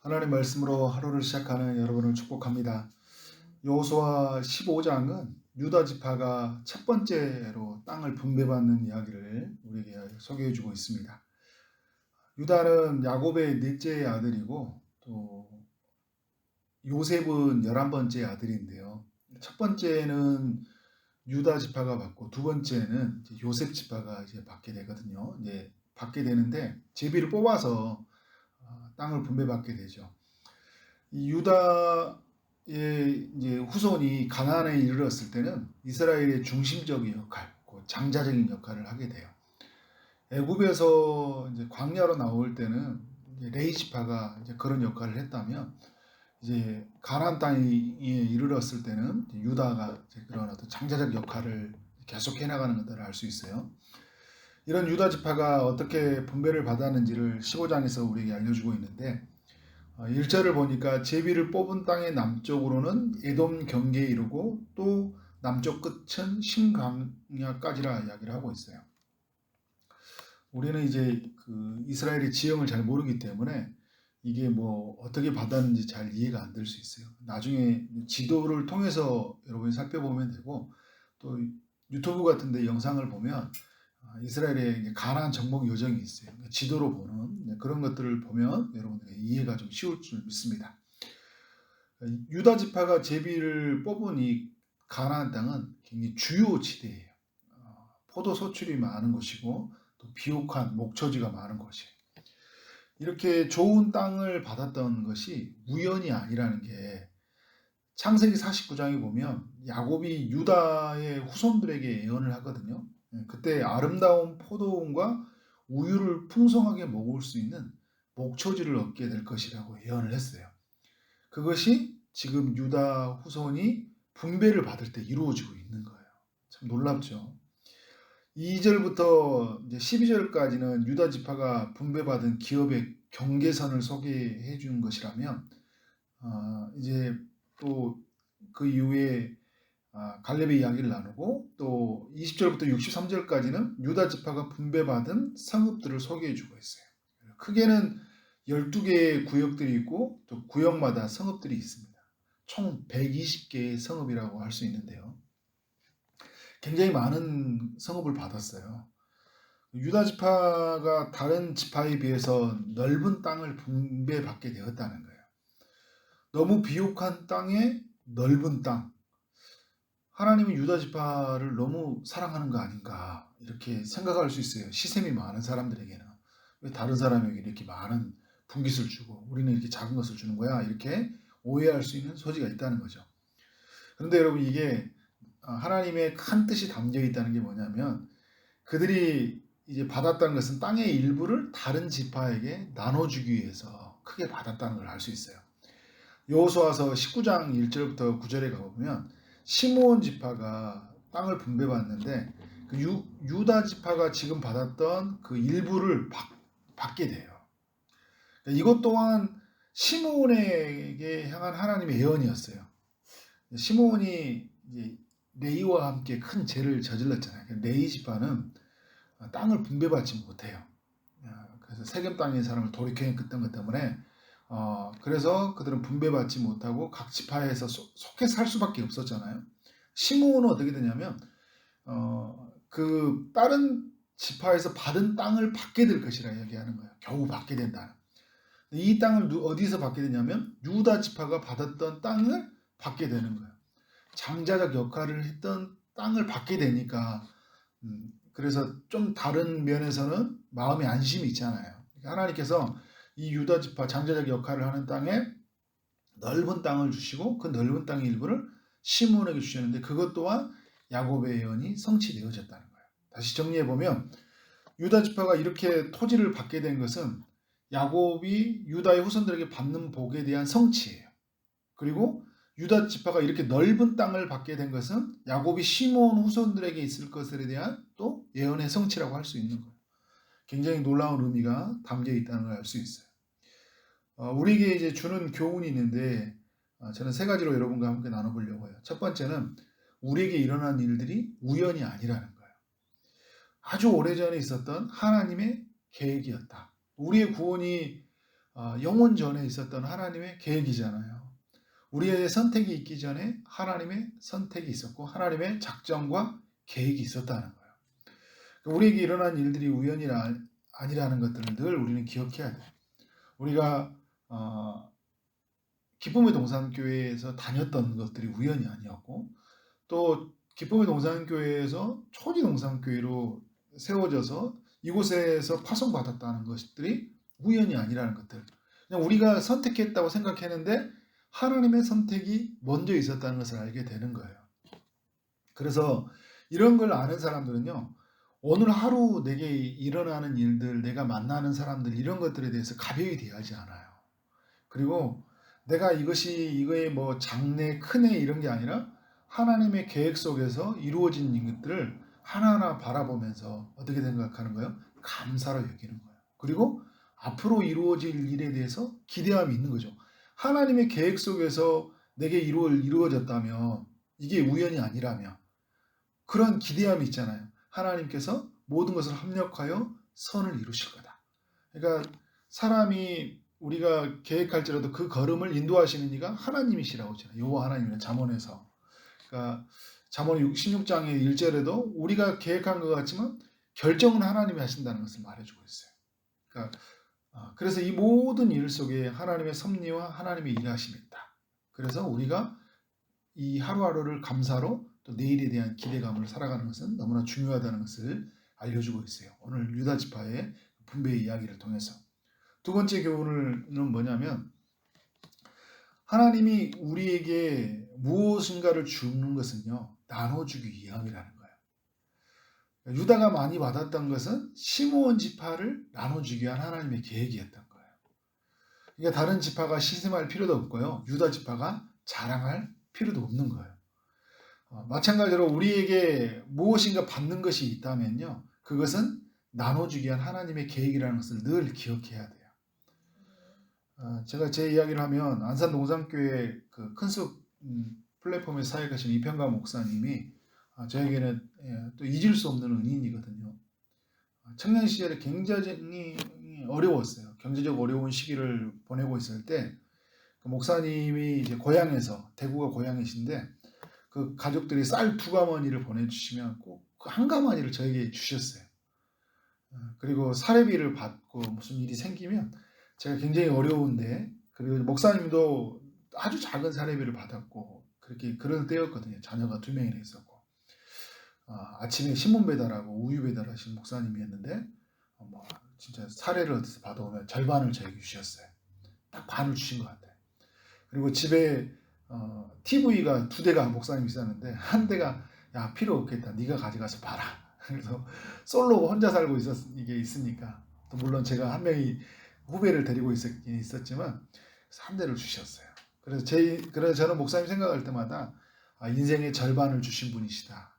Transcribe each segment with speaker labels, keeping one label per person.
Speaker 1: 하나님 말씀으로 하루를 시작하는 여러분을 축복합니다. 여호수아 15장은 유다 지파가 첫 번째로 땅을 분배받는 이야기를 우리에게 소개해 주고 있습니다. 유다는 야곱의 넷째 아들이고 또 요셉은 11번째 아들인데요. 첫 번째는 유다 지파가 받고 두 번째는 이제 요셉 지파가 이제 받게 되거든요. 이제 받게 되는데 제비를 뽑아서 땅을 분배받게 되죠. 이 유다의 이제 후손이 가나안에 이르렀을 때는 이스라엘의 중심적인 역할, 장자적인 역할을 하게 돼요. 애굽에서 이제 광야로 나올 때는 이제 레위 지파가 이제 그런 역할을 했다면 이제 가나안 땅에 이르렀을 때는 유다가 이제 그런 어떤 장자적 역할을 계속 해나가는 것들을 알 수 있어요. 이런 유다 지파가 어떻게 분배를 받았는지를 15장에서 우리에게 알려주고 있는데 1절을 보니까 제비를 뽑은 땅의 남쪽으로는 에돔 경계에 이르고 또 남쪽 끝은 신광야까지라 이야기를 하고 있어요. 우리는 이제 그 이스라엘의 지형을 잘 모르기 때문에 이게 뭐 어떻게 받았는지 잘 이해가 안 될 수 있어요. 나중에 지도를 통해서 여러분이 살펴보면 되고 또 유튜브 같은 데 영상을 보면 이스라엘의 가나안 정복 여정이 있어요. 지도로 보는 그런 것들을 보면 여러분들의 이해가 좀 쉬울 줄 믿습니다. 유다 지파가 제비를 뽑은 이 가나안 땅은 굉장히 주요 지대예요. 포도 소출이 많은 곳이고 또 비옥한 목초지가 많은 곳이에요. 이렇게 좋은 땅을 받았던 것이 우연이 아니라는 게 창세기 49장에 보면 야곱이 유다의 후손들에게 예언을 하거든요. 그때 아름다운 포도원과 우유를 풍성하게 먹을 수 있는 목초지를 얻게 될 것이라고 예언을 했어요. 그것이 지금 유다 후손이 분배를 받을 때 이루어지고 있는 거예요. 참 놀랍죠. 2절부터 이제 12절까지는 유다 지파가 분배받은 기업의 경계선을 소개해 준 것이라면 이제 또 그 이후에 갈렙의 이야기를 나누고 또 20절부터 63절까지는 유다 지파가 분배받은 성읍들을 소개해 주고 있어요. 크게는 12개의 구역들이 있고 또 구역마다 성읍들이 있습니다. 총 120개의 성읍이라고 할 수 있는데요. 굉장히 많은 성읍을 받았어요. 유다 지파가 다른 지파에 비해서 넓은 땅을 분배받게 되었다는 거예요. 너무 비옥한 땅에 넓은 땅. 하나님은 유다 지파를 너무 사랑하는 거 아닌가 이렇게 생각할 수 있어요. 시샘이 많은 사람들에게는. 왜 다른 사람에게 이렇게 많은 분깃을 주고 우리는 이렇게 작은 것을 주는 거야 이렇게 오해할 수 있는 소지가 있다는 거죠. 그런데 여러분 이게 하나님의 큰 뜻이 담겨 있다는 게 뭐냐면 그들이 이제 받았다는 것은 땅의 일부를 다른 지파에게 나눠주기 위해서 크게 받았다는 걸 알 수 있어요. 여호수아서 19장 1절부터 9절에 가보면 시므온 지파가 땅을 분배받는데 그 유다 지파가 지금 받았던 그 일부를 받게 돼요. 이것 또한 시므온에게 향한 하나님의 예언이었어요. 시므온이 이제 레이와 함께 큰 죄를 저질렀잖아요. 레이 지파는 땅을 분배받지 못해요. 그래서 세겜 땅의 사람을 돌이켜했던 것 때문에 그래서 그들은 분배받지 못하고 각 지파에서 속해 살 수밖에 없었잖아요. 시므온은 어떻게 되냐면 그 다른 지파에서 받은 땅을 받게 될 것이라 이야기하는 거예요. 겨우 받게 된다. 이 땅을 어디서 받게 되냐면 유다 지파가 받았던 땅을 받게 되는 거예요. 장자적 역할을 했던 땅을 받게 되니까 그래서 좀 다른 면에서는 마음의 안심이 있잖아요. 하나님께서 이 유다 지파 장자적 역할을 하는 땅에 넓은 땅을 주시고 그 넓은 땅의 일부를 시므온에게 주셨는데 그것 또한 야곱의 예언이 성취되어졌다는 거예요. 다시 정리해 보면 유다 지파가 이렇게 토지를 받게 된 것은 야곱이 유다의 후손들에게 받는 복에 대한 성취예요. 그리고 유다 지파가 이렇게 넓은 땅을 받게 된 것은 야곱이 시므온 후손들에게 있을 것에 대한 또 예언의 성취라고 할 수 있는 거예요. 굉장히 놀라운 의미가 담겨 있다는 걸 알 수 있어요. 우리에게 이제 주는 교훈이 있는데 저는 세 가지로 여러분과 함께 나눠보려고 해요. 첫 번째는 우리에게 일어난 일들이 우연이 아니라는 거예요. 아주 오래전에 있었던 하나님의 계획이었다. 우리의 구원이 영원 전에 있었던 하나님의 계획이잖아요. 우리의 선택이 있기 전에 하나님의 선택이 있었고 하나님의 작정과 계획이 있었다는 거예요. 우리에게 일어난 일들이 우연이 아니라는 것들을 늘 우리는 기억해야 돼요. 우리가 기쁨의 동산교회에서 다녔던 것들이 우연이 아니었고 또 기쁨의 동산교회에서 초지동산교회로 세워져서 이곳에서 파송받았다는 것들이 우연이 아니라는 것들. 그냥 우리가 선택했다고 생각했는데 하나님의 선택이 먼저 있었다는 것을 알게 되는 거예요. 그래서 이런 걸 아는 사람들은요, 오늘 하루 내게 일어나는 일들, 내가 만나는 사람들 이런 것들에 대해서 가벼이 대하지 않아요. 그리고 내가 이거의 뭐 장래, 큰애 이런 게 아니라 하나님의 계획 속에서 이루어진 것들을 하나하나 바라보면서 어떻게 생각하는 거예요? 감사로 여기는 거예요. 그리고 앞으로 이루어질 일에 대해서 기대감이 있는 거죠. 하나님의 계획 속에서 내게 이루어졌다면 이게 우연이 아니라면 그런 기대감이 있잖아요. 하나님께서 모든 것을 합력하여 선을 이루실 거다. 그러니까 사람이 우리가 계획할지라도 그 걸음을 인도하시는 이가 하나님이시라고 하잖아요. 여호와 하나님이라는 잠언에서. 그러니까 잠언 16장의 1절에도 우리가 계획한 것 같지만 결정은 하나님이 하신다는 것을 말해주고 있어요. 그러니까 그래서 이 모든 일 속에 하나님의 섭리와 하나님의 일하심이 있다. 그래서 우리가 이 하루하루를 감사로 또 내일에 대한 기대감을 살아가는 것은 너무나 중요하다는 것을 알려주고 있어요. 오늘 유다 지파의 분배의 이야기를 통해서. 두 번째 교훈은 뭐냐면 하나님이 우리에게 무엇인가를 주는 것은요, 나눠주기 위함이라는 거예요. 유다가 많이 받았던 것은 시므온 지파를 나눠주기 위한 하나님의 계획이었던 거예요. 그러니까 다른 지파가 시샘할 필요도 없고요, 유다 지파가 자랑할 필요도 없는 거예요. 마찬가지로 우리에게 무엇인가 받는 것이 있다면요, 그것은 나눠주기 위한 하나님의 계획이라는 것을 늘 기억해야 돼요. 제가 제 이야기를 하면 안산 동산교회 그 큰숲 플랫폼에 사역하신 이평가 목사님이 저에게는 또 잊을 수 없는 은인이거든요. 청년 시절에 굉장히 어려웠어요. 경제적 어려운 시기를 보내고 있을 때 그 목사님이 이제 고향에서, 대구가 고향이신데 그 가족들이 쌀 2가마니를 보내주시면 꼭 그 1가마니를 저에게 주셨어요. 그리고 사례비를 받고 무슨 일이 생기면 제가 굉장히 어려운데, 그리고 목사님도 아주 작은 사례비를 받았고 그렇게 그럴 때였거든요. 자녀가 2명이나 있었고 아침에 신문 배달하고 우유 배달하신 목사님이었는데 뭐 진짜 사례를 어디서 받아오면 절반을 저에게 주셨어요. 딱 반을 주신 것 같아요. 그리고 집에 TV가 2대가 목사님이 있었는데 한 대가 야 필요 없겠다, 네가 가져가서 봐라. 그래서 솔로 혼자 살고 이게 있으니까, 또 물론 제가 한 명이 후배를 데리고 있었지만 3대를 주셨어요. 그래서 저는 목사님 생각할 때마다 인생의 절반을 주신 분이시다.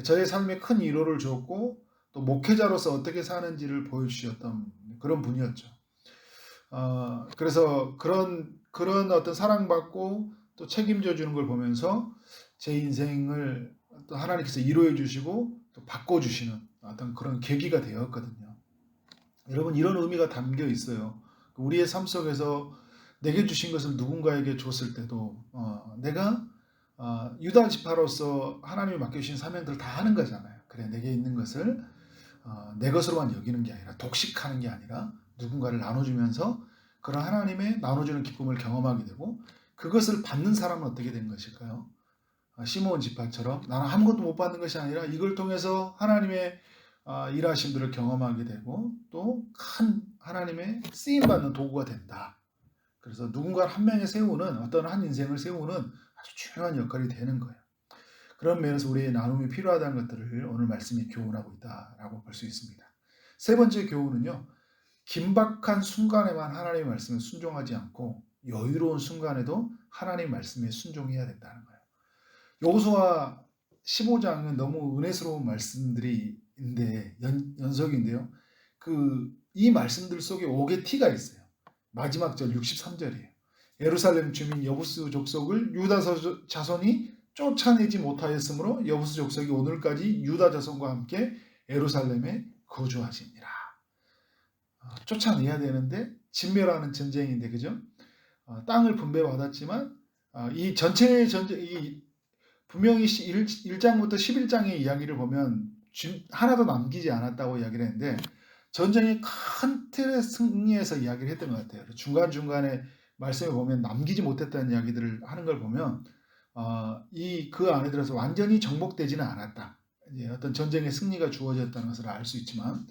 Speaker 1: 저의 삶에 큰 위로를 줬고 또 목회자로서 어떻게 사는지를 보여주셨던 그런 분이었죠. 그래서 그런 어떤 사랑받고 또 책임져 주는 걸 보면서 제 인생을 또 하나님께서 위로해 주시고 또 바꿔주시는 어떤 그런 계기가 되었거든요. 여러분, 이런 의미가 담겨 있어요. 우리의 삶 속에서 내게 주신 것을 누군가에게 줬을 때도 내가 유다 지파로서 하나님이 맡겨주신 사명들을 다 하는 거잖아요. 그래, 내게 있는 것을 내 것으로만 여기는 게 아니라 독식하는 게 아니라 누군가를 나눠주면서 그런 하나님의 나눠주는 기쁨을 경험하게 되고, 그것을 받는 사람은 어떻게 된 것일까요? 시므온 지파처럼 나는 아무것도 못 받는 것이 아니라 이걸 통해서 하나님의 일하심들을 경험하게 되고 또 큰 하나님의 쓰임받는 도구가 된다. 그래서 누군가를 한 명에 세우는, 어떤 한 인생을 세우는 아주 중요한 역할이 되는 거예요. 그런 면에서 우리의 나눔이 필요하다는 것들을 오늘 말씀이 교훈하고 있다라고 볼 수 있습니다. 세 번째 교훈은요, 긴박한 순간에만 하나님의 말씀에 순종하지 않고 여유로운 순간에도 하나님의 말씀에 순종해야 된다는 거예요. 여호수아 15장은 너무 은혜스러운 말씀들인데 연속인데요. 이 말씀들 속에 옥의 티가 있어요. 마지막 절 63절이에요. 예루살렘 주민 여부스 족속을 유다 자손이 쫓아내지 못하였으므로 여부스 족속이 오늘까지 유다 자손과 함께 예루살렘에 거주하시니라. 쫓아내야 되는데 진멸하는 전쟁인데, 그죠? 땅을 분배받았지만 이 전체 전쟁, 분명히 1장부터 11장의 이야기를 보면 하나도 남기지 않았다고 이야기를 했는데, 전쟁의 큰 틀의 승리에서 이야기를 했던 것 같아요. 중간중간에 말씀을 보면 남기지 못했다는 이야기들을 하는 걸 보면 그 안에 들어서 완전히 정복되지는 않았다. 이제 어떤 전쟁의 승리가 주어졌다는 것을 알 수 있지만,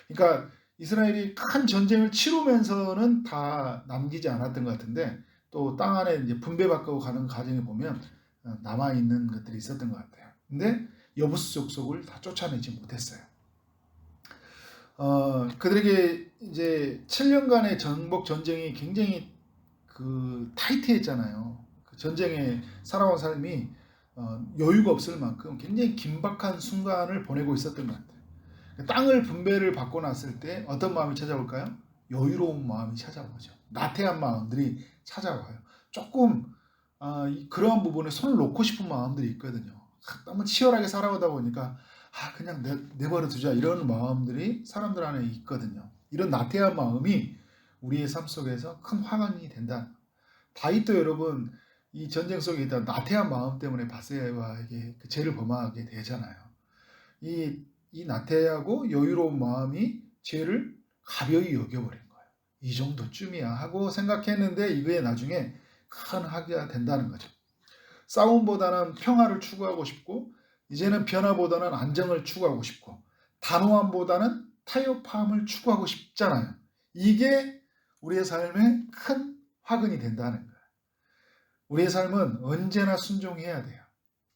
Speaker 1: 그러니까 이스라엘이 큰 전쟁을 치르면서는 다 남기지 않았던 것 같은데, 또 땅 안에 이제 분배받고 가는 과정에 보면 남아있는 것들이 있었던 것 같아요. 근데 여부수 족속을 다 쫓아내지 못했어요. 그들에게 이제 7년간의 정복 전쟁이 굉장히 타이트했잖아요. 그 전쟁에 살아온 삶이 여유가 없을 만큼 굉장히 긴박한 순간을 보내고 있었던 것 같아요. 땅을 분배를 받고 났을 때 어떤 마음이 찾아올까요? 여유로운 마음이 찾아오죠. 나태한 마음들이 찾아와요. 조금 그러한 부분에 손을 놓고 싶은 마음들이 있거든요. 너무 치열하게 살아오다 보니까 그냥 내버려 두자, 이런 마음들이 사람들 안에 있거든요. 이런 나태한 마음이 우리의 삶 속에서 큰 화관이 된다. 다윗도 여러분, 이 전쟁 속에 있다 나태한 마음 때문에 바세바에게 그 죄를 범하게 되잖아요. 이 나태하고 여유로운 마음이 죄를 가벼이 여겨버린 거예요. 이 정도쯤이야 하고 생각했는데 이게 나중에 큰 하기가 된다는 거죠. 싸움보다는 평화를 추구하고 싶고, 이제는 변화보다는 안정을 추구하고 싶고, 단호함보다는 타협함을 추구하고 싶잖아요. 이게 우리의 삶에 큰 화근이 된다는 거예요. 우리의 삶은 언제나 순종해야 돼요.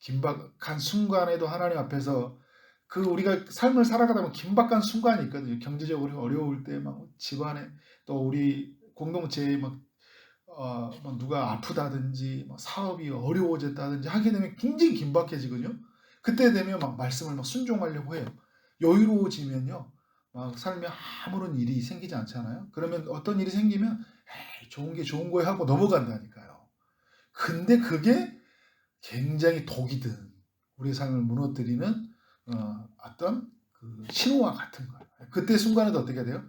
Speaker 1: 긴박한 순간에도 하나님 앞에서 우리가 삶을 살아가다 보면 긴박한 순간이 있거든요. 경제적으로 어려울 때 막 집안에, 또 우리 공동체에 막 누가 아프다든지 사업이 어려워졌다든지 하게 되면 굉장히 긴박해지거든요. 그때 되면 막 말씀을 막 순종하려고 해요. 여유로워지면요, 막 삶에 아무런 일이 생기지 않잖아요. 그러면 어떤 일이 생기면 에이, 좋은 게 좋은 거야 하고 넘어간다니까요. 근데 그게 굉장히 독이 든 우리 삶을 무너뜨리는 어떤 신호와 같은 거예요. 그때 순간에도 어떻게 돼요?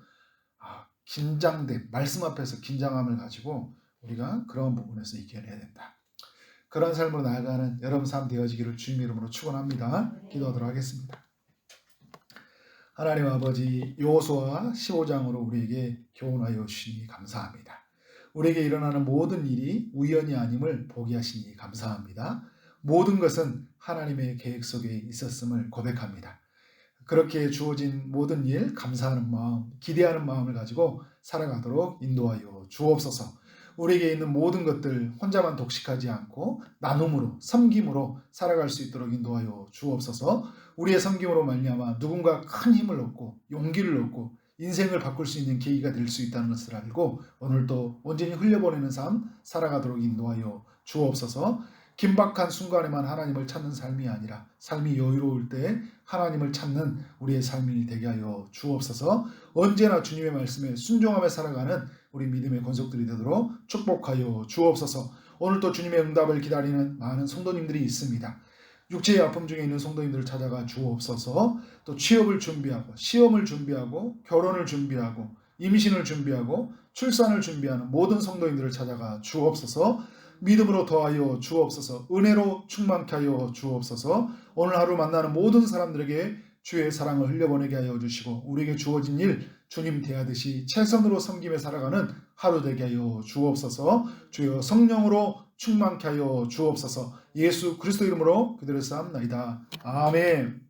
Speaker 1: 긴장됨, 말씀 앞에서 긴장함을 가지고 우리가 그런 부분에서 이겨내야 된다. 그런 삶으로 나아가는 여러분 삶 되어지기를 주님 이름으로 축원합니다. 기도하도록 하겠습니다. 하나님 아버지, 여호수아 15장으로 우리에게 교훈하여 주시니 감사합니다. 우리에게 일어나는 모든 일이 우연이 아님을 보게 하시니 감사합니다. 모든 것은 하나님의 계획 속에 있었음을 고백합니다. 그렇게 주어진 모든 일, 감사하는 마음, 기대하는 마음을 가지고 살아가도록 인도하여 주옵소서. 우리에게 있는 모든 것들 혼자만 독식하지 않고 나눔으로, 섬김으로 살아갈 수 있도록 인도하여 주옵소서. 우리의 섬김으로 말미암아 누군가 큰 힘을 얻고 용기를 얻고 인생을 바꿀 수 있는 계기가 될 수 있다는 것을 알고 오늘도 온전히 흘려보내는 삶 살아가도록 인도하여 주옵소서. 긴박한 순간에만 하나님을 찾는 삶이 아니라 삶이 여유로울 때 하나님을 찾는 우리의 삶이 되게 하여 주옵소서. 언제나 주님의 말씀에 순종하며 살아가는 우리 믿음의 권속들이 되도록 축복하여 주옵소서. 오늘도 주님의 응답을 기다리는 많은 성도님들이 있습니다. 육체의 아픔 중에 있는 성도님들을 찾아가 주옵소서. 또 취업을 준비하고 시험을 준비하고 결혼을 준비하고 임신을 준비하고 출산을 준비하는 모든 성도님들을 찾아가 주옵소서. 믿음으로 더하여 주옵소서. 은혜로 충만케 하여 주옵소서. 오늘 하루 만나는 모든 사람들에게 주의 사랑을 흘려보내게 하여 주시고 우리에게 주어진 일 주님 대하듯이 최선으로 섬김에 살아가는 하루 되게 하여 주옵소서. 주여 성령으로 충만케 하여 주옵소서. 예수 그리스도 이름으로 그들을 쌓옵나이다. 아멘.